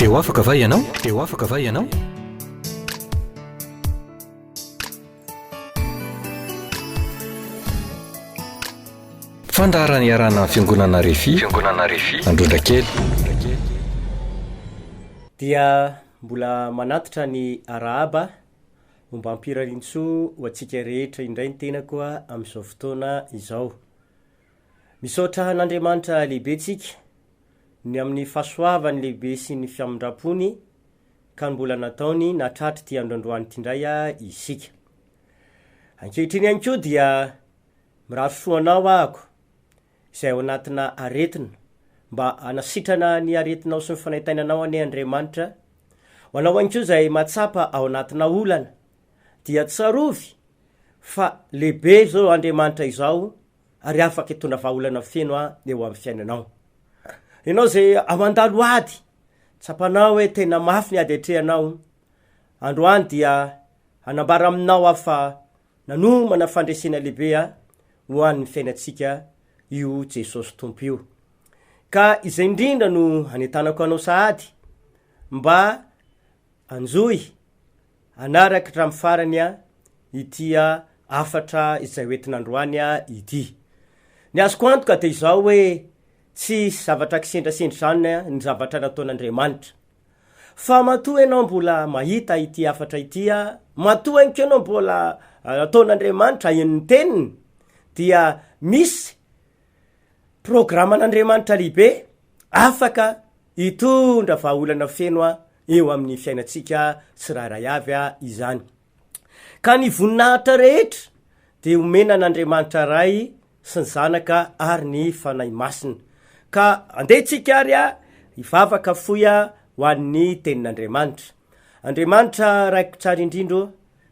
Eo afaka va ianao? Eo afaka va ianao? Fandarana iarana fiangonana Refi Androndra kely. Dia mbola manatitra ny arahaba momba ampirarintso ho antsika rehetra indray ny tena koa amin'izao fotoana izao. Misaotra n'Andriamanitra lehibentsika ny amin'ny fahasoavany lehibe sy ny fiamindrapony ka mbola nataony natratra ty androandroany tindray isika. Ankehitriny ihany koa dia mirarosoanao ahako izay ao anatina aretina mba anasitrana ny aretinao sy ny fanaitainanao ane Andriamanitra. Ho anao ihany koa izay matsapa ao anatina olana dia tsarovy fa lehibe zao Andriamanitra izao ary afaka hitondra vahaolana feno eo amin'ny fiainanao. Ianao zay amandalo ady, tsapanao hoe tena mafy ny ady atrehanao. Androany dia anambara aminao fa nanomana fandresena lehibe ho an'ny fiainantsika io Jesosy Tompo io. Ka izay indrindra no hanetanako anao sahady mba anjoy anaraka hatramin'ny farany ity afatra izay hoentin'androany ity. Ny azoko antoka dia izao hoe tsy zavatra kisendrasendry zany ny zavatra nataon'Andriamanitra. Fa matoa ianao mbola mahita ity afatra ity, matoa ihany koa ianao mbola nataon'Andriamanitra ny teniny, dia misy programan'Andriamanitra lehibe afaka hitondra vahaolana feno eo amin'ny fiainantsika tsirairay avy izany. Ka ny voninahitra rehetra dia omena n'Andriamanitra ray sy ny zanaka ary ny fanahy masina. Ka andehtsika ary hivavaka foya ho an'ny tenin'Andriamanitra. Andriamanitra raiko tsara indrindro,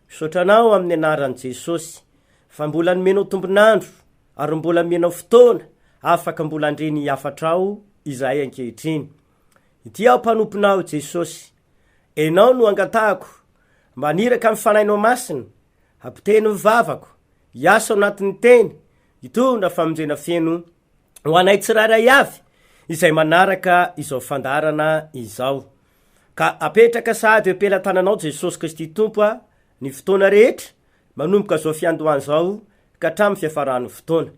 misaotra anao amin'ny anaran'i Jesosy fa mbola nomenao tombonandro ary mbola menao fotoana afaka mbola andreny afatrao izay ankehitriny. Ity aho mpanomponao Jesosy, enao no angatahako mba niraka amin'ny fanahinao masina, ampiteny mivavako, hiasa ao anatin'ny teny, hitondra famonjena feno ho anay tsirairay avy izay manaraka izao fandarana izao. Ka apetraka sahady ampelantananao Jesosy Kristy Tompo ny fotoana rehetra manomboka zao fiandohany zao ka hatramin'ny fiafaran'ny fotoana.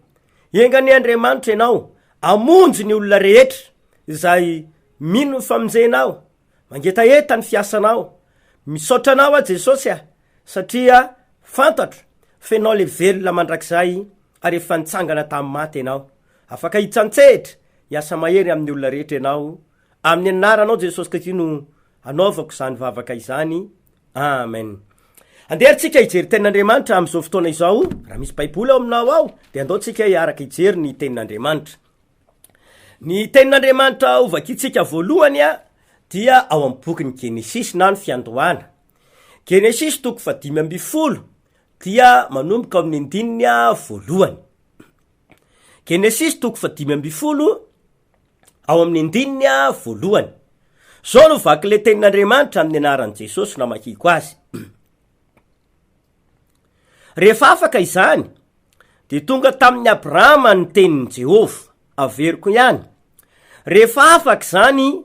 Engany Andriamanitra ianao amonjy ny olona rehetra izay mino ny famonjenao, mangetaeta ny fiasanao. Misaotra anao Jesosy satria fantatro fenao le velona mandrakizay ary efa nitsangana tamin'ny maty ianao. Afaka hitsantsehitra hiasa mahery amin'ny olona rehetra ianao. Amin'ny anaranao Jesosy Kristy no anaovako izany vavaka izany. Amen. Anderitsika hijery tenin'Andriamanitra amin'izao fotoana izao. Raha misy baiboly ao aminao ao dia andaotsika hiaraka hijery ny tenin'Andriamanitra. Ny tenin'Andriamanitra ovakitsika voalohany dia ao amin'ny bokin'ny Genesis na ny fiandohana. Genesis 5:12 dia manomboka amin'ny andininy voalohany. Genesis 5:12 ao amin'ny andininy voalohany. Zao no vaky le tenin'Andriamanitra amin'ny anaran'i Jesosy namakiko azy. Rehefa afaka izany dia tonga tamin'ny Abrahama ny tenin'i Jehova, averiko ihany. Rehefa afaka izany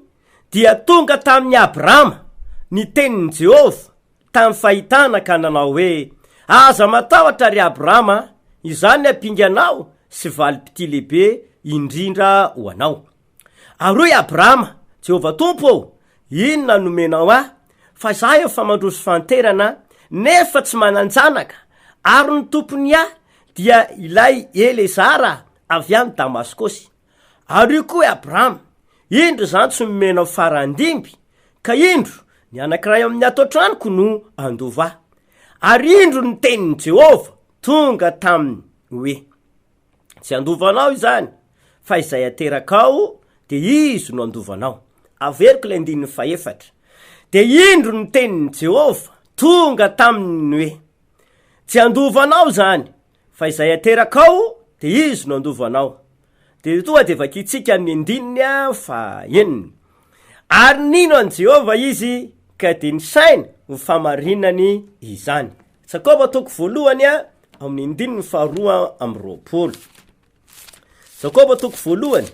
dia tonga tamin'ny Abrahama ny tenin'i Jehova tamin'ny fahitana ka nanao hoe, aza matahotra ry Abrahama, izany ampinganao sy valipiti lehibe indrindra ho anao. Aroy Abrahama, Jehova Tompo, inona nomenao fa zaho efa mandroso fanterana nefa tsy mananjanaka, ary ny tompony dia ilay Elezara avy any Damaskosy. Ary koa Abrahama, indro zany tsy nomenao farandimby, ka indro ny anankiray amin'ny atao-tranoko no andova. Ary indro ny tenin'i Jehova tonga taminy hoe, tsy andovanao izany, fa izay aterakao dia izy no andovanao. Averiko ilay andininy faefatra. Dia indro ny tenin'i Jehova tonga taminy hoe, tsy andovanao izany, fa izay aterakao dia izy no andovanao. Dia toa dia vakitsika amin'ny andininy faenina. Ary nino an Jehova izy ka dia nisaina ho famarinany izany. Jakoba toko voalohany amin'ny andininy faharoa amby roapolo. Jakoba toko voalohany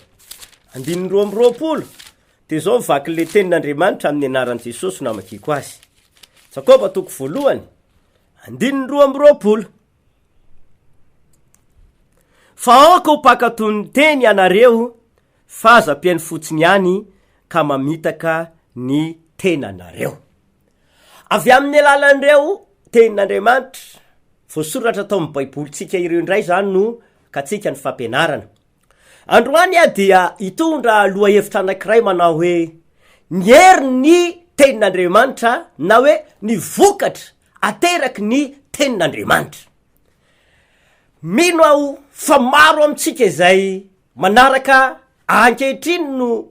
andininy roa amby roapolo de zao mivaky le tenin'Andriamanitra amin'ny anaran'i Jesosy namakiko azy. Jakoba 1:2. Fa aoka ho pakatony teny anareo fa aza-piainy fotsiny ihany ka mamitaka ny tenanareo. Avy amin'ny alalan'ireo tenin'Andriamanitra voasoratra tao amin'ny baibolitsika ireo indray zany no katsika ny fampianarana. Androany dia hitondra lohahevitra anankiray manao hoe ny hery ny tenin'Andriamanitra na hoe ny vokatra ateraky ny tenin'Andriamanitra. Mino aho fa maro amintsika izay manaraka ankehitriny no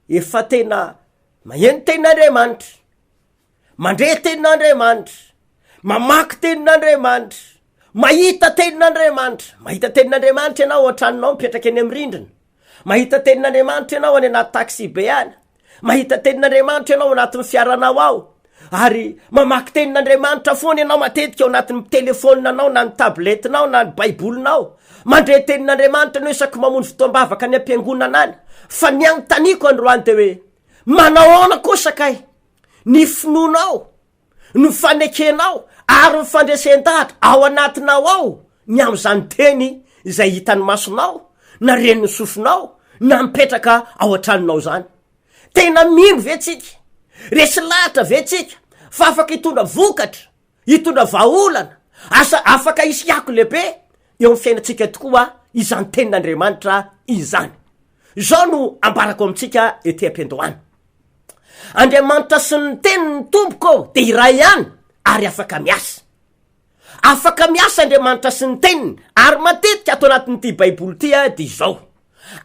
efa tena maheno tenin'Andriamanitra, mandre tenin'Andriamanitra, mamaky tenin'Andriamanitra, mahita tenin'Andriamanitra ianao an-tranonao mipetraka eny amin'ny rindrina, mahita tenin'Andriamanitra ianao any anaty taxi be any, mahita tenin'Andriamanitra ianao anatin'ny fiaranao ao, ary mamaky tenin'Andriamanitra foana ianao matetika ao anatin'ny telefoninanao na ny tabletinao na ny baibolinao, mandre tenin'Andriamanitra no isaky mamono fotoam-bavaka ny ampiangonana any. Fa ny agnontaniako androany de hoe manao ana kosa kay ny finonao, ny fanekenao ary ny fandresen-dahatra ao anatinao ao ny am'izany teny izay hitany masonao na reniny sofinao na mipetraka ao an-tranonao zany. Tena mino ve tsika? Resy lahatra ve tsika? Fa afaka hitondra vokatra, hitondra vahaolana, asa afaka isiako lehibe eo amin'ny fiainatsika tokoa izany tenin'Andriamanitra izany. Zao no ambarako amintsika ety am-piandohany. Andriamanitra sy ny teniny tompoko de iray ihany ary afaka miasa. Afaka miasa Andriamanitra sy ny teniny ary matetika ato anatin'ity baiboly ty de izao.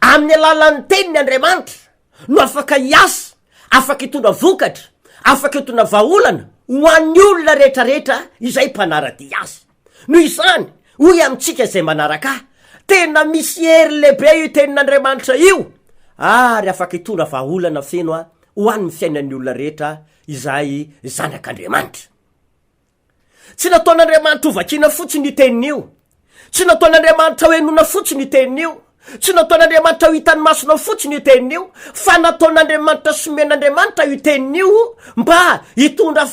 Amin'ny alalan'ny teniny Andriamanitra no afaka hiasa, afaka hitondra vokatra, afaka hitondra vahaolana ho an'ny olona rehetrarehetra izay mpanarady azy. Noho izany, hoy amintsika izay manaraka, tena misy hery lehibe io tenin'Andriamanitra io, ary afaka hitondra vahaolana feno ho an'ny fiainan'ny olona rehetra izay zanak'Andriamanitra. Tsy nataon'Andriamanitra ho vakina fotsiny io tenin'io, tsy nataon'Andriamanitra ho enona fotsiny io tenin'io, tsy nataon'Andriamanitra ho hitany masonao fotsiny io tenin'io, fa nataon'Andriamanitra somen'Andriamanitra io tenin'io mba hitondra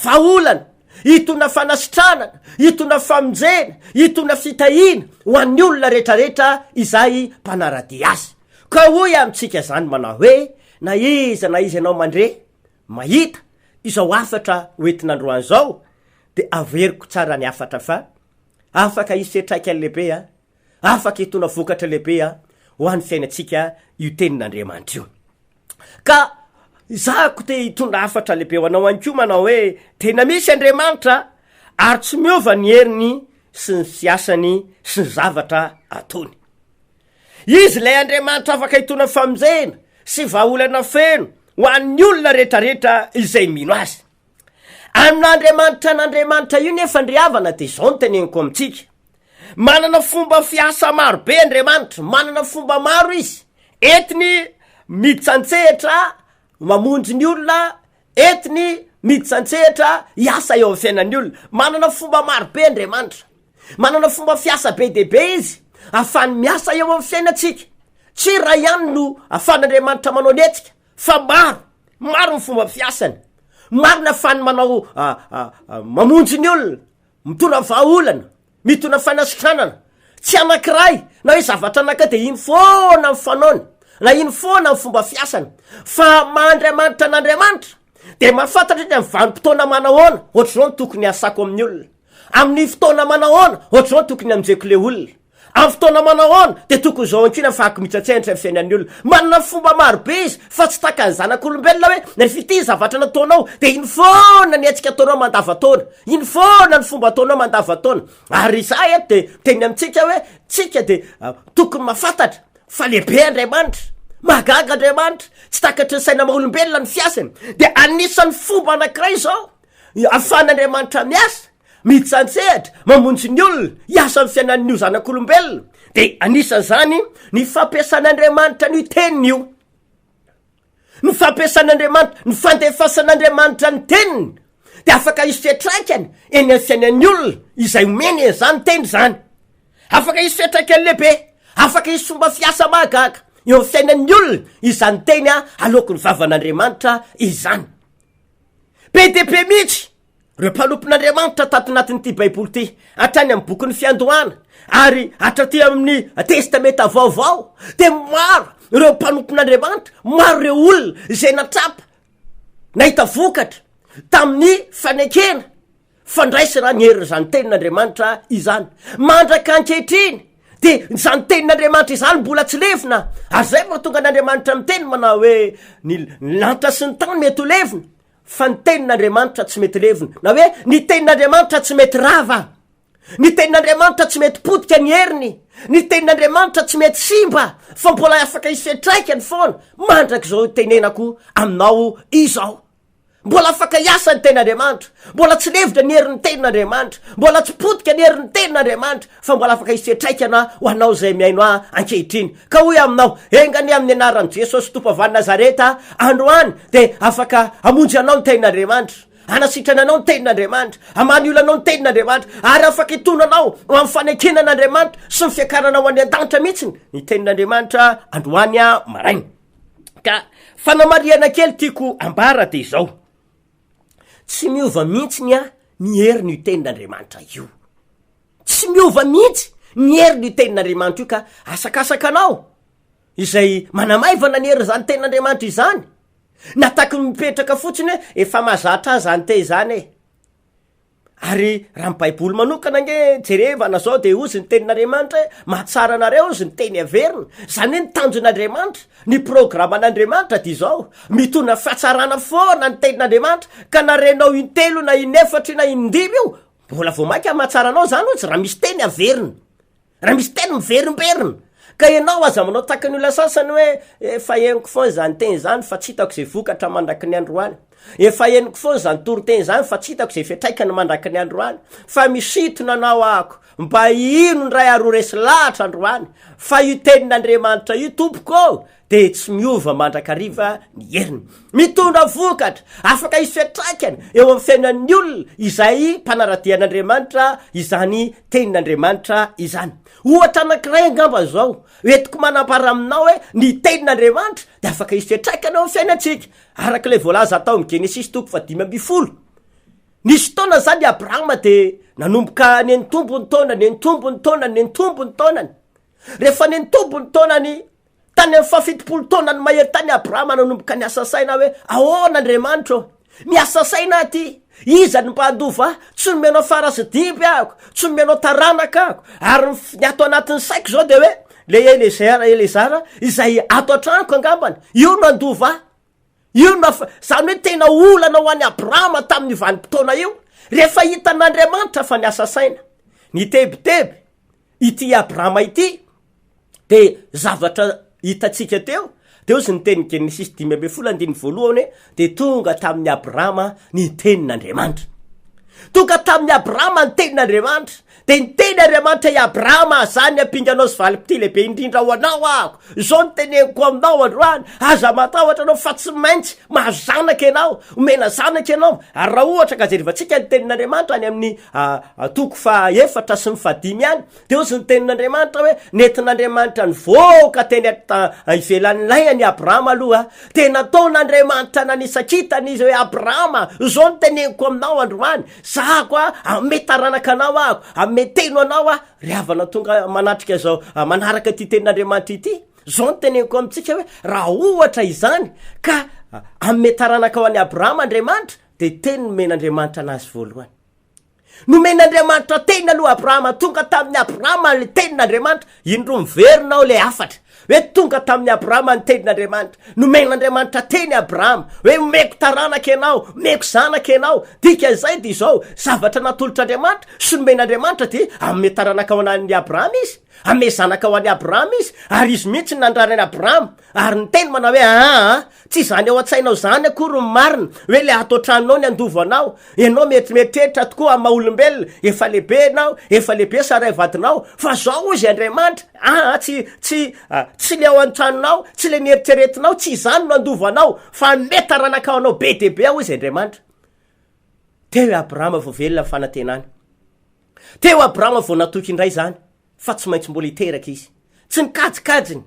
vahaolana, hitondra fanasitranana, hitondra famonjena, hitondra fitahina ho an'ny olona rehetrarehetra izay mpanarady azy. Ka hoy amintsika zany manao hoe na iza ianao mandre mahita izao afatra hoentin'androany zao de averiko tsara ny afatra fa afaka hisetraika lehibe afaka hitondra vokatra lehibe ho an'ny fiainatsika io tenin'Andriamanitra io. Ka zako te hitondra afatra lehibe ho anao anko manao hoe tena misy Andriamanitra ary tsy miova ny heriny sy ny fiasany sy ny zavatra ataony. Izy lay Andriamanitra afaka hitondra famonjena sy vahaolana feno ho an'ny olona rehetrarehetra izay mino azy. Amin'Andriamanitra io nefa ndriavana de zao ny teneniko amintsika. Manana fomba fiasa maro be Andriamanitra, manana fomba maro izy, etiny mitsantsehatra mamonjy ny olona, etiny mitsantsehatra hiasa eo amin'ny fiainan'ny olona. Manana fomba maro be Andriamanitra, manana fomba fiasa be dehibe izy afany miasa eo amin'ny fiainatsika. Tsy raha ihany no afan'Andriamanitra manao ny etsika, fa maro ny fomba fiasany, maro ny afany manao mamonjy ny olona, mitondra vahaolana, mitondra fanasitranana. Tsy anankiray na hoe zavatra anankiray de iny foana ny fanaony, na iny foana ny fomba fiasany, fa Andriamanitra n'Andriamanitra de mahafantatra hoe amin'ny vanim-potoana manahoana ohatr'izao ny tokony asako amin'ny olona, amin'ny fotoana manahoana ohatr'izao ny tokony aminjeko le olona, amin'ny fotoana manahoana de tokony zao ankina afaka mitsantsehatra amin'ny fiainan'ny olona. Manana fomba maro be izy fa tsy taka ny zanak'olombelona hoe rehefa ity zavatra nataonao de iny foana ny etsika ataonao mandavan-taona, iny foana ny fomba ataonao mandavan-taona. Ary izay eto de teny amintsika hoe tsika de tokony mahafantatra fa lehibe Andriamanitra, mahagaga Andriamanitra, tsy takatry ny saina maha-olombelona ny fiasany. De anisan'ny fomba anankiray zao ahafahan'Andriamanitra miasa, mitsantsehatra, mamonjy ny olona, hiasa amin'ny fiainan'io zanak'olombelona, de anisan'izany ny fampiasan'Andriamanitra ny teniny io, ny fampiasan'Andriamanitra, ny fandefasan'Andriamanitra ny teniny, de afaka hisy fiatraikany eny amin'ny fiainan'ny olona izay omeny zany teny zany. Afaka hisy fiatraikany lehibe, afaka hisy fomba fiasa mahagaga, eo amin'ny fiainan'ny olona izany teny aloako ny vavan'andriamanitra izany. Be de be mihitsy reo mpanompon'andriamanitra tato anatin'ity baiboly ty, hatrany amin'ny boky ny fiandohana ary hatraty amin'ny testamenta vaovao, de maro reo mpanompon'andriamanitra, maro reo olona zay natrapa nahita vokatra tamin'ny fanekena fandraisana ny hery zany tenin'andriamanitra izany. Mandraka ankehitriny de zany tenin'andriamanitra izany mbola tsy levina, ary zay fa tonga n'andriamanitra miteny manao hoe ny lanitra sy ny tany mety ho levina, fa ny tenin'andriamanitra tsy mety levina, na hoe ny tenin'andriamanitra tsy mety rava, ny tenin'andriamanitra tsy mety potika ny heriny, ny tenin'andriamanitra tsy mety simba, fa mbola afaka isetraikany foana. Mandraka zao tenenako aminao izao, mbola afaka iasa ny tenin'andriamanitra, mbola tsy levitra ny herin'ny tenin'andriamanitra, mbola tsy potika ny herin'ny tenin'andriamanitra, fa mbola afaka isetraikana ho anao zay miaino ankehitriny. Ka hoy aminao, engany amin'ny anaran'i Jesosy Tompo avy Nazareta androany de afaka amonjy anao ny tenin'andriamanitra, anasitrana anao ny tenin'andriamanitra, amany olo anao ny tenin'andriamanitra, ary afaka itonanao amin'ny fanekenan'andriamanitra sy ny fiakaranao any an-danitra mihitsiny ny tenin'andriamanitra androany maraina. Ka fanamariana kely tiako ambara de zao, tsy miova mihitsy ny heriny io tenin'andriamanitra io, tsy miova mihitsy ny heriny io tenin'andriamanitra io, ka asakasakanao izay manamaivana ny hery zany tenin'andriamanitra izany, nataky mipetraka fotsiny hoe efa mahazatra zany te izany e. Ary raha ny baiboly manokana nge jerevana zao de ozy ny tenin'andriamanitra mahatsara anareo ozy ny teny averina, zany hoe ny tanjon'andriamanitra, ny programan'andriamanitra dy zao mitona fiatsarana foana ny tenin'andriamanitra, ka narenao intelo na inefatry na indimy io mbola vo mainka mahatsara anao zany ozy raha misy teny averina, raha misy teny miverimberina. Ka ianao aza manao taka ny olona sasany hoe efa henoko foana zany teny zany fa tsy hitako zay vokatra mandraky ny androany, efa henoko foana zany toro-teny zany fa tsy hitako zay fiatraikany mandraky ny androany, fa misitona anao ako mba ino ny ray aroa resy lahatra androany, fa io tenin'andriamanitra io tompoko de tsy miova mandrakariva ny heriny, mitondra vokatra, afaka ifiatraikany eo amin'ny fiainan'ny olona izay mpanaradian'andriamanitra izany tenin'andriamanitra izany. Ohatra anankiray angamba zao entiko manambara aminao hoe ny tenin'andriamanitra de afaka ifiatraikany eo amin'ny fiainantsika, arak'ilay voalaza atao amin'ny Genesis 5:10. Nisy taona zany Abrahama de nanomboka nentombo ny taonany, nentombo ny taonany, nentombo ny taonany. Rehefa nentombo ny taonany tany amin'ny fafitopolo taonany mahery tany Abrahama nanomboka niasa saina hoe ahoana Andriamanitra miasa saina ty, iza ny mba handova, tsy nomenao farasy diby ako, tsy nomenao taranaka ako, ary ny ato anatin'ny saiko zao de hoe le Elezara izay ato antranoko angambany, io no andova, io no zany hoe tena olana ho any Abrahama tamin'ny vanim-potoana io. Rehefa hitan'Andriamanitra fa niasa saina, ny tebiteby ity Abrahama ity de zavatra hitatsika teo de ozy ny teny Genesis 10:1 de tonga tamin'ny Abrahama ny tenin'Andriamanitra, tonga tamin'ny Abrahama ny tenin'Andriamanitra, de ny tenin'Andriamanitra i Abrahama zany ampinganao sy valipity lehibe indrindra ho anao ako, zao ny teneniko aminao androany, aza matahotra anao fa tsy maintsy mahazanaka ianao, omena zanaka ianao. Ary raha ohatra ka jerevantsika ny tenin'Andriamanitra any amin'ny toko 4 sy ny 5 any, de ozy ny tenin'Andriamanitra hoe nentin'Andriamanitra ny voaka teny ivelan'ny lainy Abrahama aloha, de nataon'Andriamanitra nanisakitany izy hoe Abrahama, zao ny teneniko aminao androany, zako ametaranaka anao ako, ameteno anao riavana tonga manatrika zao manaraka ty tenin'Andriamanitra ity. Zao ny teneniko amitsika hoe raha ohatra izany ka ametaranaka ho any Abrahama Andriamanitra, de teny nomen'Andriamanitra anazy voalohany, nomen'Andriamanitra teny aloha Abrahama, tonga tamin'ny Abrahama le tenin'Andriamanitra. Indro miverinao le afatra hoe tonga tamin'ny Abrahama ny tenin'Andriamanitra, nomen'Andriamanitra teny Abrahama hoe meko taranaka ianao, meko zanaka ianao. Dika zay de zao zavatra natolotr'Andriamanitra sy nomen'Andriamanitra de ame taranaka ho an'ny Abrahama izy, ame zanaka ho an'ny Abrahama izy, ary izy mihitsy ny nandrarany Abrahama. Ary ny teny manao hoe tsy zany ao an-tsainao zany akory ny marina hoe le ato an-tranonao ny andovanao, ianao metimietrehitra tokoa ama olombelona, efa lehibe nao, efa lehibe saray vadinao, fa zao ozy Andriamanitra tsy le ao an-tranonao, tsy le nieritreretinao, tsy zany no andovanao, fa metaranaka ao anao be debe ao izy Andriamanitra. Teo Abrahama vo velona ny fanantenany, teo Abrahama vo natoky indray zany, fa tsy maintsy mbola hiteraka izy, tsy nikajikajiny,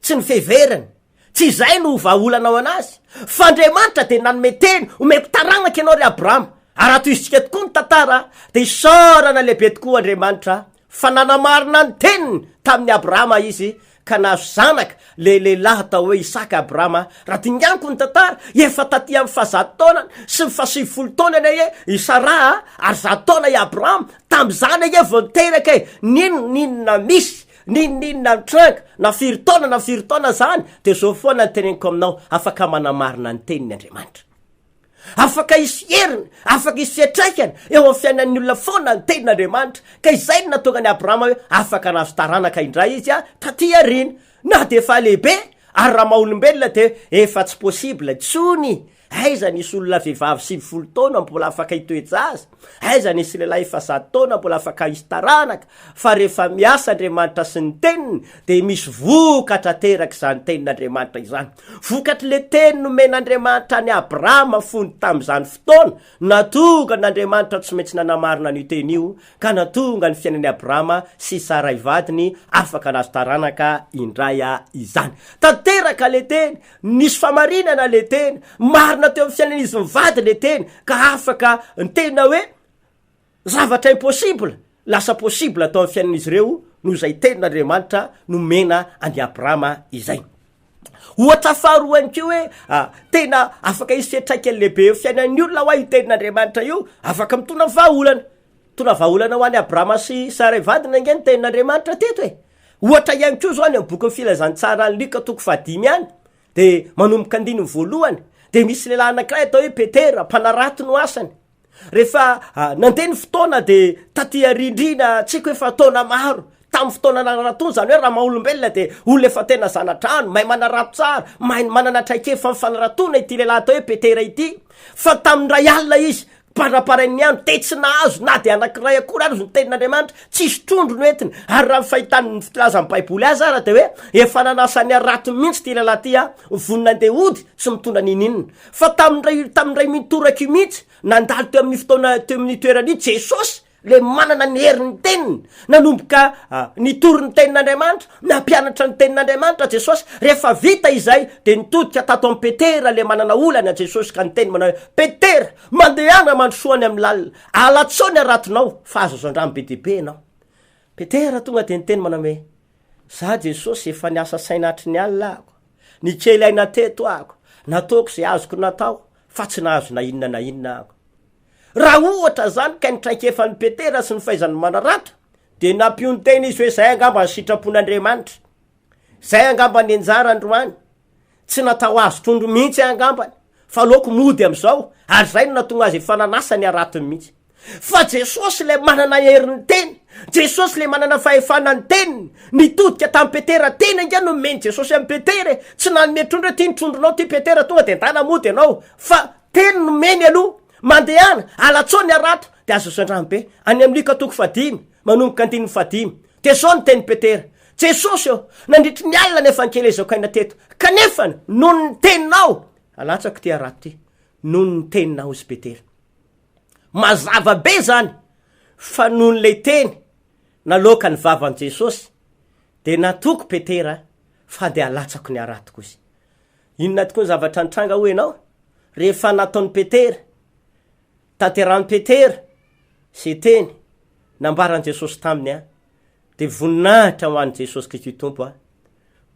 tsy ny feverany, tsy zay no vaolanao anazy fa Andriamanitra de nanometeny omeko taranaka ianao ry Abrahama. Ary ato izytsika tokoa ny tantara de isorana lehibe tokoa Andriamanitra fa nanamarina ny teniny tamin'ny Abrahama izy ka nahazo zanaka le lehilahy atao hoe Isaka Abrahama. Raha dinganiko ny tantara efa taty amin'ny fahazato taonany sy ny fahasivifolo taonany e Sara ary 100 taona i Abrahama tam'izany e vao niteraka e ninona misy ninona mitranka na 4 taona zany de zao foana ny teneniko aminao afaka manamarina ny teniny Andriamanitra, afaka isy heriny, afaka isy fiatraikany eo amin'ny fiainan'ny olona foana ny tenin'Andriamanitra. Ka izay no natonga ny Abrahama hoe afaka nahazo taranaka indray izy taty arina na de fa lehibe ary raha maha-olombelona de efa tsy possible tsony. Aiza nisy olona vehivavy 20 taona mbola afaka hitoetra azy, aiza nisy lehilahy efa 100 taona mbola afaka hisy taranaka, fa rehefa miasa Andriamanitra sy ny teniny de misy vokatra teraka izany tenin'Andriamanitra izany. Vokatra le teny nomen'Andriamanitra ny Abrahama fony tamin'izany fotoana natonga n'Andriamanitra tsy maintsy nanamarina ny teny io ka natonga ny fiainan'ny Abrahama sy Sara ivadiny afaka nahazo taranaka indray izany. Tanteraka le teny, nisy famarinana le teny, marina teo amin'ny fiainan'izy mivady le teny ka afaka ny tena hoe zavatra impossible lasa possible atao amin'ny fiainan'izy ireo noho izay tenin'Andriamanitra nomena any Abrahama izay. Ohatra faharoany ko hoe tena afaka isy fiatraikany lehibe eo fiainan'ny olona hoa io tenin'Andriamanitra io afaka mitona vahaolana ho any Abrahama sy Sara ivadina nge ny tenin'Andriamanitra teto e. Ohatra ihany ko zao any amin'ny boky ny filazantsara ny Luka 5 any de manomboka 1 de misy lehilahy anankiray atao hoe Petera mpanarato no asany. Rehefa nandeha ny fotoana de taty arindrina tsika hoe fa taona maro tamin'ny fotoana nanarato zany hoe raha maha-olombelona de olona efa tena zanatrano mahay manarato tsara, mahay manana traikefa mifanaratoana ity lehilahy atao hoe Petera ity. Fa tamin'ny ray alina izy paraparain'ny andro te tsy nahazo na de anankiray akory azo ny tenin'Andriamanitra tsisy trondro no entiny. Ary raha fahitany filazan'ny baiboly azy ara de hoe efa nanasany arato mihitsy ty lehilahy ty vonina andeha ody tsy mitondra nininona. Fa tamin'ray mitoraka mihitsy nandalo teo amin'ny fotoana teo amin'ny toerany Jesosy le manana ny herin'ny teniny nanomboka nitory ny tenin'Andriamanitra nampianatra ny tenin'Andriamanitra Jesosy. Rehefa vita izay de nitodika tato amin'ny Petera le manana olana Jesosy ka ny teny manao hoe Petera mandehana mandrosoany amin'ny lalina alatsony aratonao fa azo andramy be dehibe anao. Petera tonga de niteny manao hoe za Jesosy efa niasa sainatry ny alina ako, nikely aina teto ako, nataoko zay azoko natao fa tsy nahazo na inona ako. Raha ohatra zany ka nitraikefa ny Petera sy ny fahaizany manaratra de nampiony teny izy hoe zay angamba ny sitrapon'Andriamanitra, zay angamba ny anjara androany, tsy natao azo trondro mihitsy angambany fa loko mody am'izao ary zay no natonga azy efa nanasa ny aratiny mihitsy. Fa Jesosy le manana herin'ny teny, Jesosy le manana fahefanany teniny nitodika tamin'ny Petera teny anga no meny Jesosy amin'ny Petera tsy nanome trondro hoe ty ny trondronao ty Petera tonga de ndana mody ianao fa teny no meny aloha mandehana alatsony arato de azo sandramy be. Any amin'ny Luka 5 manomboka 5 de zao ny teny Petera Jesosy eo nandritry ny alina nefa nikelezako aina teto kanefa noho ny teninao alatsako ty arato ty noho ny teninao izy Petera. Mazava be zany fa noho le teny naloka ny vavan'i Jesosy de natoko Petera fa de alatsako ny aratoko izy. Inona tokoa ny zavatra nitranga ho enao rehefa nataon'ny Petera tanteran'ny Petera sy teny nambaran'i Jesosy taminy de voninahitra ho an'i Jesosy Kristy tompo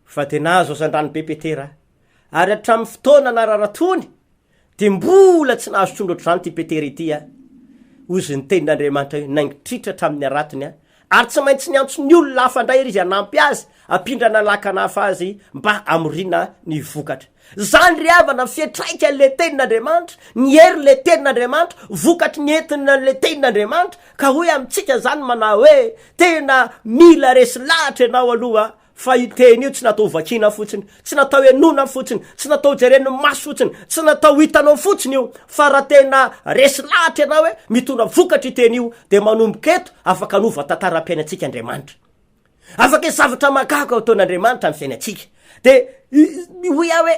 fa de nahazo azan-drano be Petera ary hatramin'ny fotoana nararatony de mbola tsy nahazo trondro ohatr'izany ty Petera ity ozy ny tenin'Andriamanitra hoe naingitritra hatramin'ny aratony ary tsy maintsy niantso ny olona hafa ndray izy hanampy azy apindra nalaka nafa azy mba amorina ny vokatra. Zany ry havana fiatraika le tenin'Andriamanitra, ny hery le tenin'Andriamanitra, vokatry ny entina le tenin'Andriamanitra ka hoe amintsika zany manao hoe tena mila resy lahatra ianao aloha fa iteny io tsy natao vakina fotsiny, tsy natao enona fotsiny, tsy natao jereny maso fotsiny, tsy natao hitanao fotsiny io fa raha tena resy lahatra ianao hoe mitondra vokatra iteny io de manomboka eto afaka anova tantaram-piainantsika Andriamanitra, afaka zavatra makaka ataon'Andriamanitra amin'ny fiainantsika. De hoe hoe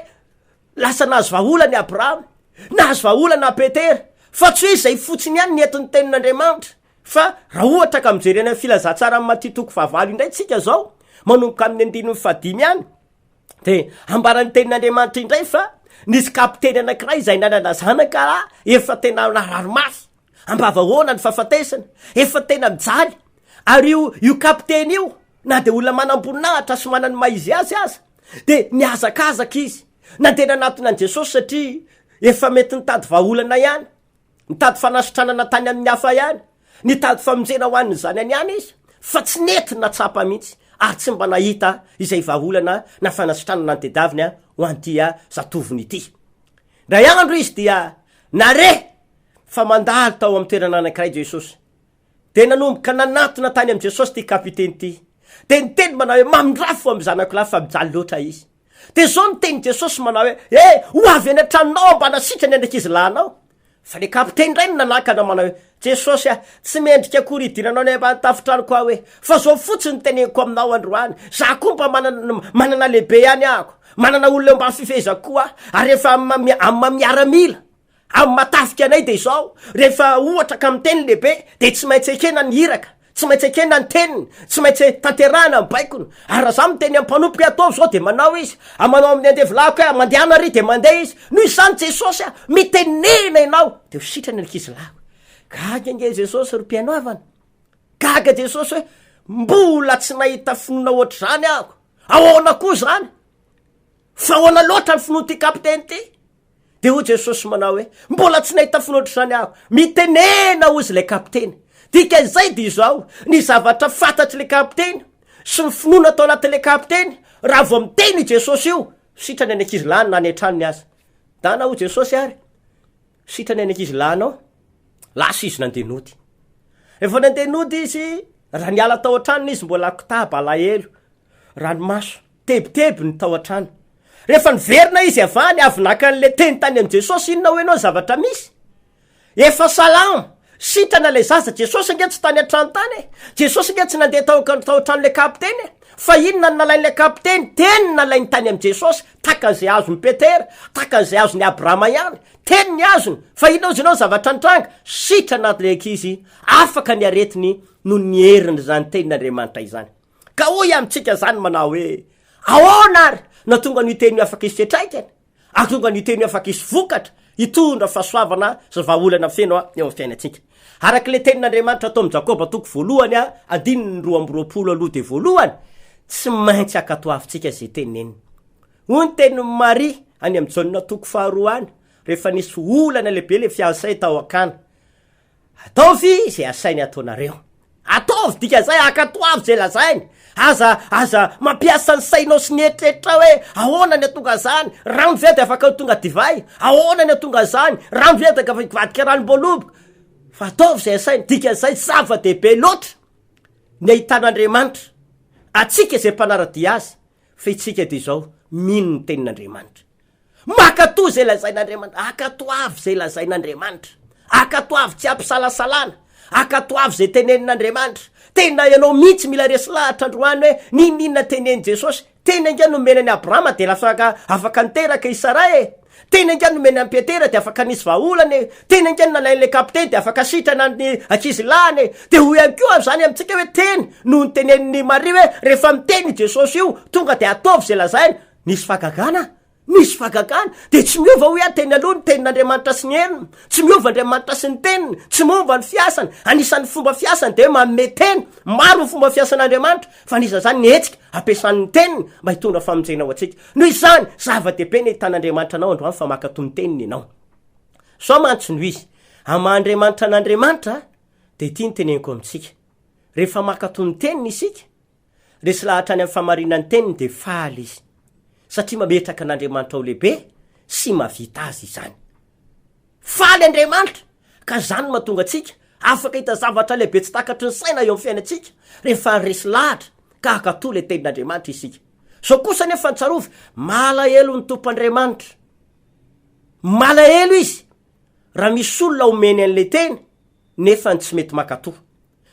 lasa nahazo vahaolana i Abrahama, nahazo vahaolana Petera fa tsy hoe izay fotsiny ihany ny entin'ny tenin'Andriamanitra fa raha ohatra ka mijery any filazantsara amin'ny Matthieu 5 indray tsika zao manomboka amin'ny 5 any de ambarany tenin'andriamanitra indray fa nisy kapiteny anakiray zay nanana zanaka efa tena nararomafy ambavahoana ny fahafatesana efa tena mijaly ary io kapiteny io na de olona manam-boninahitra sy manany maizy azy aza de niazakazaka izy nantena anatona an' Jesosy satria efa mety nitady vaolana ihany nitady fanasitranana tany amin'ny hafa ihany nitady famonjena ho an'ny zanany ihany izy fa tsy nety natsapa mihitsy ary tsy mba nahita izay vaolana na fanasitranana antedaviny ho antia zatoviny ity ndra andro izy dia nare fa mandaly tao amin'ny toerana anankiray Jesosy de nanomboka nanatona tany am' Jesosy ty kapiteny ty de niteny manao hoe mamindrafo am' zanako lahy fa mijaly loatra izy de zao niteny Jesosy manao hoe ho avy any an-tranonao mba nasitrany andraikizy lahinao fa le kapiteny ray nanakana manao hoe Jesosy tsy mendrika akory idinanao ny tafitrano koa hoe fa zao fotsiny teneniko aminao androany za koa mba manana lehibe ihany ahako manana olona mba fifezako koa ary rehefa mamiaramila am matafika anay de zao rehefa ohatra ka miteny lehibe de tsy maintsy ekena ny hiraka tsy maintsy ekena ny teniny tsy maintsy tanterana ny baikony ary za miteny ampanompoky ataovy zao de manao izy amanao amin'ny andevilako hoe mandehana ary de mandeha izy noho izany Jesosy mitenena ianao de ho sitrany ankizy lako gaga nge Jesosy ro mpianaovana gaga Jesosy hoe mbola tsy nahita finoana ohatry zany ahako ahoana koa zany fa ahoana loatra ny finoa ty kapiteny ty de ho Jesosy manao hoe mbola tsy nahita finoa ohatry zany ahako mitenena ozy le kapiteny dika zay de izao ny zavatra fantatry le kapiteny sy ny finoana atao anatin'le kapiteny raha vo miteny Jesosy io sitrany any ankizy lany na ny antranony azy dana ho Jesosy ary sitrany any ankizy lanao lasa izy nandenody efa nandenody izy raha niala tao an-tranony izy mbola kotaba alahelo ranomaso tebiteby ny tao an-trano rehefa niverina izy avany avy naka an'le teny tany am' Jesosy inona hoe anao zavatra misy efa salama sitrana le zaza Jesosy nge tsy tany an-trano tany Jesosy nge tsy nandeha tao an-trano le kapiteny fa inona ny nalain'le kapiteny teny nalainy tany am' Jesosy takan'izay azony Petera takan'izay azony Abrahama ihany teny ny azony fa inona ozy anao zavatra nitranga sitrana le ankizy afaka ny aretiny no ny heriny zany tenin'Andriamanitra izany ka hoy amitsika zany manao hoe ahoana ary na tonga ny teny afaka isy fetraikany atonga ny teny afaka isy vokatra itondra fahasoavana sy vahaolana feno eo amin'ny fiainatsika araky le tenin'Andriamanitra atao am' Jakoba toko voalohany andininy 2:20 aloha de voalohany tsy maintsy akatoavitsika zay teneniny hoy ny teny Maria any am' Jaona toko 2 any rehefa nisy olana lehibe le fiansay tao akana ataovy zay asainy ataonareo ataovy dika zay akatoavy zay lazainy aza mampiasa ny sainao sy nietreritra hoe ahoana ny atonga zany rano vedy afaka tonga divay ahoana ny atonga zany rano vedy vadika ranom-boaloboka fa ataovy zay asainy dika zay zava-dehibe loatra ny ahitan'Andriamanitra atsika zay mpanaradia azy fa itsika de zao mino ny tenin'Andriamanitra makatoa zay lazain'Andriamanitra akatoavy zay lazain'Andriamanitra akatoavy tsy ampisalasalana akatoavy zay tenenin'Andriamanitra tena ianao mihitsy mila resy lahatra androany hoe ninina teneny Jesosy tena inga nomena ny Abrahama de afaka niteraka Isara tena inga nomena ny Petera de afaka nisy vaolany tena inga nalain'le kapiteny de afaka sitrana ny ankizy lany de ho ihany koa zany amitsika hoe teny noho ny teneniny Maria hoe rehefa miteny Jesosy io tonga de ataovy zay lazainy nisy fagagana de tsy miova ho teny aloha ny tenin'Andriamanitra sy ny heniny tsy miova Andriamanitra sy ny teniny tsy momba ny fiasany anisan'ny fomba fiasany de manome teny maro ny fomba fiasan'Andriamanitra fa anisa zany ny hetsika ampiasan'ny teniny mba hitondra famonjena ho atsika noho izany zava-dehibe ny hitan'Andriamanitra anao androany fa makato ny teniny ianao so mantso no izy ama-Andriamanitra n'Andriamanitra de tia ny teneniko amitsika rehefa makato ny teniny isika resy lahatra any amin'ny famarinan'ny teniny de faly izy satria mametraka an'Andriamanitra ho lehibe sy mavita azy izany faly Andriamanitra ka zany mahatonga atsika afaka hita zavatra lehibe tsy takatry ny saina eo amin'ny fiainatsika rehefa resy lahatra ka akatoa le tenin'Andriamanitra isika so kosa nefa nitsarovy malahelo ny tompo'Andriamanitra malahelo izy raha misy olona omeny an'le teny nefa tsy mety makatoa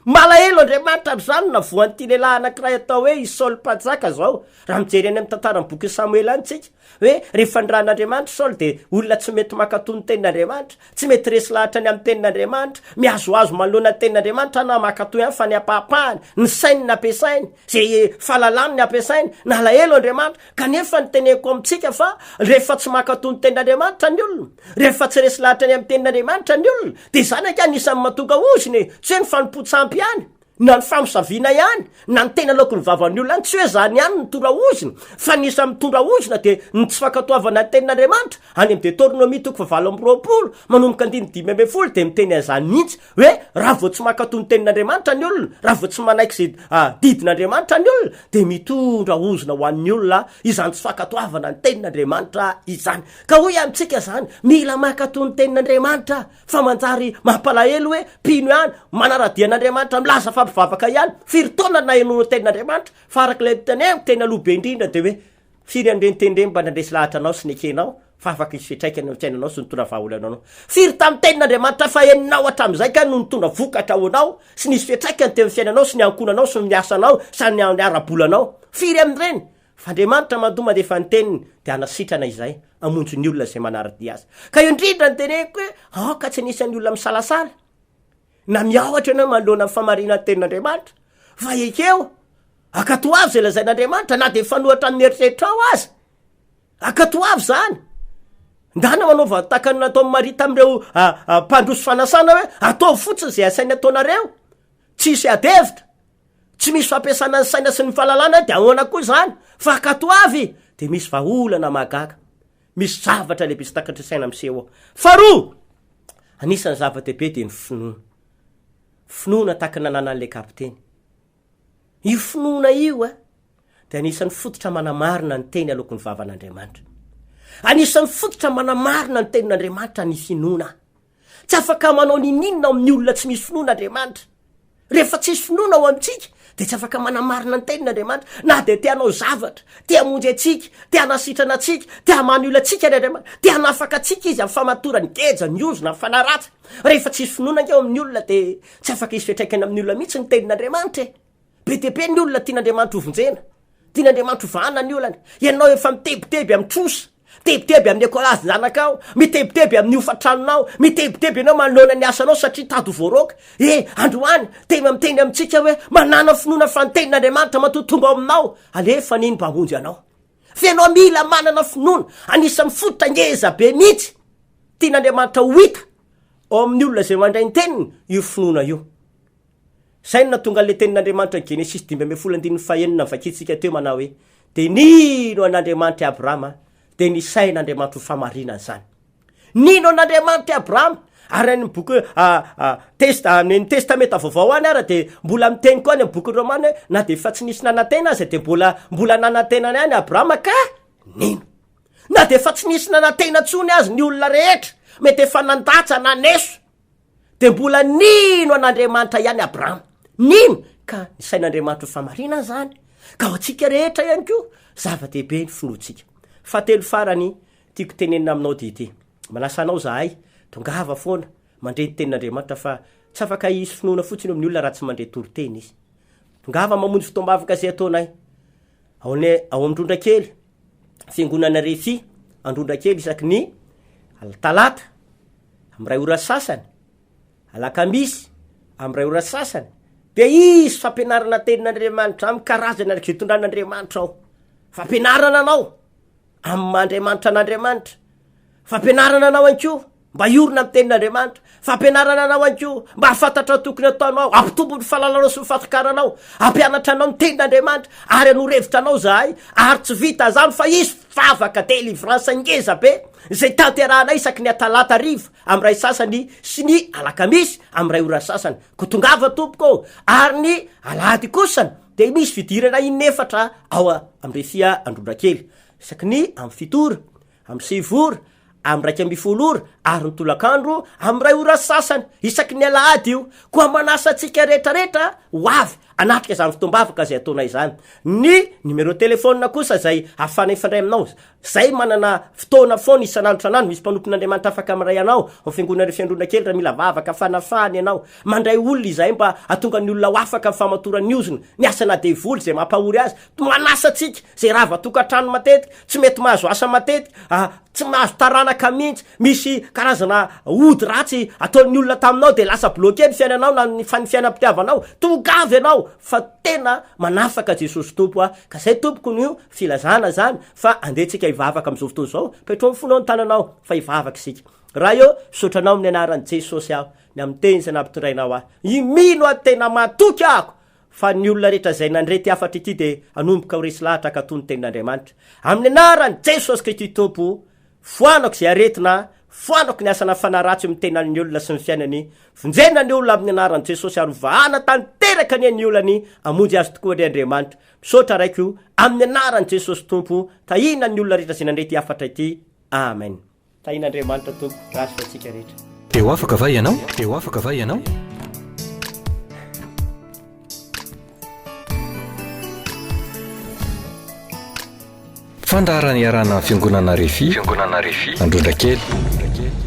malahelo Andriamanitra am'zany na voan'ity lehilahy anakiray atao hoe Saoly mpanjaka zao raha mijery any amin'ny tantaran'ny boky Samuel any tsika hoe rehefa ndran'andriamanitra saoly de olona tsy mety makatony tenin'andriamanitra tsy mety resy lahatra ny amin'ny tenin'andriamanitra miazoazo manoloana tenin'andriamanitra na makatoy any fa ny apahapahany ny sainy ny ampiasainy zay fahalalany ny ampiasainy na alahelo andriamanitra kanefa ny teneko amintsika fa rehefa tsy makatony tenin'andriamanitra ny olona rehefa tsy resy lahatra ny amin'ny tenin'andriamanitra ny olona de zany aka anisan'ny matonga oziny tsy hoe ny fanompo-tsampy ihany na ny famosaviana ihany na ny tena laoko ny vavan'ny olona any tsy hoe zany ihany ny tora ozina fa nisa mitondra ozina de ny tsy fakatoavana ny tenin'andriamanitra any amy Deutéronomie toko fa 20 manomboka 5 de miteny an'izany mihitsy hoe raha vao tsy makatony tenin'andriamanitra ny olona raha vao tsy manaiky zay didin'andriamanitra ny olona de mitondra ozina ho an'ny olona izany tsy fakatoavana ny tenin'andriamanitra izany ka hoy amintsika zany mila makatony tenin'andriamanitra fa manjary mampalahelo hoe pino ihany manaradian'andriamanitra milaza fivavaka ihany firy-taona na enono tenin'andriamanitra fa arak'ilay teneo tena lobe indrindra de hoe firy andrentendreny mba nandresy lahatra anao sy nekenao fa afaka isy fitraikany amin'ny fiainanao sy nitondra vahaolana anao firy tamin'ny tenin'andriamanitra fa eninao hatram'izay ka no nitondra vokatra ho anao sy nisy fitraikany teo amin'ny fiainanao sy ny ankonanao sy ny miasanao sa ny arabolanao firy amin'ireny fa andriamanitra mandoma de efa nyteniny de anasitrana izay amonjo ny olona zay manaradi azy ka io indrindra ny teneko hoe aoka tsy anisan'ny olona misalasala na miaohatra anao manoloana famarina tenin'andriamanitra fa ekeo akato avy zay lazain'andriamanitra na de fanohatra amin'ny eritreritra ao azy akato avy zany ndana manaova takany natao marita am'ireo mpandroso fanasana hoe atao fotsiny zay asainy ataonareo tsisy adevitra tsy misy fampiasana ny saina sy ny fahalalana de ahoana koa zany fa akato avy de misy vahaolana mahagaga misy zavatra lehibe sy takatry saina miseho faharoa anisan'ny zava-dehibe de ny finoana taky nanana an'le kapiteny io finoana io de anisan'ny fototra manamarina ny teny alokon'ny vavan'andriamanitra anisan'ny fototra manamarina ny tenin'andriamanitra ny finoana tsy afaka manao nininona amin'ny olona tsy misy finoan'andriamanitra rehefa tsisy finoana ao amintsika de tsy afaka manamarina ny tenin'andriamanitra na de tianao zavatra tia monjy atsika tia nasitrana atsika tia many olo atsika ny andriamanitra tia nafaka atsika izy amin'ny famatorany geja ny ozona ny fanaratra rehefa tsisy finoana nkeo amin'ny olona de tsy afaka isy fiatraikany amin'ny olona mihitsy ny tenin'andriamanitra be deabe ny olona tian'andriamanitra hovonjena tian'andriamanitra hovana ny olana ianao efa mitebiteby amin'ny trosa tebiteby amin'ny ekolazy zanakao mitebiteby amin'ny ofatranonao mitebiteby anao manoloana ny asanao satria tady voaroka androany tena miteny amintsika hoe manana finoana fa ny tenin'andriamanitra matotonga ao aminao alefa niny mpamonjy anao fa ianao mila manana finoana anisan'ny fototra ngeza be mihitsy tian'andriamanitra ho hita ao amin'ny olona zay mandray ny teniny io finoana io zay na tonga le tenin'andriamanitra Genesis 5:1 navakitsika teo manao hoe de nino an'andriamanitra Abrahama de nisain'andriamanitra ho famarinany zany nino an'andriamanitra Abrahama ary ny boky ny testamenta vaovao any ara de mbola miteny koa any amin'ny boky Romana na de fa tsy nisy nanantena azy de mbola nanantenany any Abrahama ka nino na de fa tsy nisy nanantena tsony azy ny olona rehetra mety efa nandatsa naneso de mbola nino an'andriamanitra ihany Abrahama nino ka nisain'andriamanitra ho famarinany zany ka ho atsika rehetra ihany ko zava-dehibe ny finoantsika fatelo farany tiako tenenina aminao dite manasanao zahay tongava foana mandre ny tenin'andriamanitra fa tsy afaka isy finoana fotsiny amin'ny olona raha tsy mandre toroteny izy tongava mamonjy fitombavaka zay ataonay ao amindrondra kely fiangonana refi androndra kely isaky ny talata am'ray ora sasany alakamisy am'ray ora sasany de isy fampianarana tenin'andriamanitra amy karazana araka zay tondran'andriamanitra ao fampianarana anao amy mandriamanitra an'andriamanitra fampianarana anao anko mba iorina amy tenin'andriamanitra fampianarana anao anko mba hafantatra tokony ataonao ampitombony falalanao sy mifatikaranao ampianatra anao ny tenin'andriamanitra ary anorevitra anao zahay ary tsy vita zany fa isy favaka delivrance ngeza be zay tanterahanay isaky ny atalata riva am'ray sasany sy ny alakamisy am'ray ora sasany ko tongava tompoko ary ny alady kosany de misy fidirana inefatra ao am'refia androndra kely isaky ny amy fitora amy sivora amy raiky amby folora ary ny tolakandro am'ray ora sasany isaky ny alahady io koa manasa atsika rehetrarehetra ho avy anatrika izany fotoam-bavaka zay ataonay zany. Ny numéro telefônina kosa zay afana ifandray aminao, zay manana fotoana foana isan'andro isan'andro, misy mpanompon'Andriamanitra afaka amiray anao amin'ny fiangonana fiandrona kely raha mila vavaka fanafany ianao, mandray olona izay mba atonga ny olona ho afaka amin'ny famatorany iozina ny asana devoly zay mampahory azy, manasa atsika zay raha vatokantrano matetika tsy mety mahazo asa matetika, tsy mahazo taranaka mihitsy, misy karazana ody ratsy ataon'ny olona taminao de lasa bloqué ny fiainanao na ny fiainam-pitiavanao, tongavy ianao fa tena manafaka Jesosy Tompo ka zay tompoko nio filazana zany fa andehantsika hivavaka am'izao fotoana zao, petrao fonao ny tananao fa hivavaka isika. Raha io sotranao amin'ny anaran'i Jesosy aho ny amin'ny teny izay nampitorainao imino tena matoky ako fa ny olona rehetra zay nandrety afatra ity de anomboka ho resy lahatra ka toy ny tenin'Andriamanitra amin'ny anaran'i Jesosy Kristy Tompo. Foanako zay aretina, foanako ny asana fanaratsy amin'ny tenan'ny olona sy ny fiainany, vonjena ny olona amin'ny anaran'i Jesosy ary vahana tanteraka ny olany amonjy azy tokoa ny Andriamanitra. Misaotra raiko amin'ny anaran'i Jesosy Tompo, tahina ny olona rehetra zay nandrety afatra ity. Amen. Tahina Andriamanitra Tompo, rasy fa antsika rehetra. Eo afaka va ianao? Eo afaka va ianao? Fandarana iarana fiangonana Refi, Androndrakely.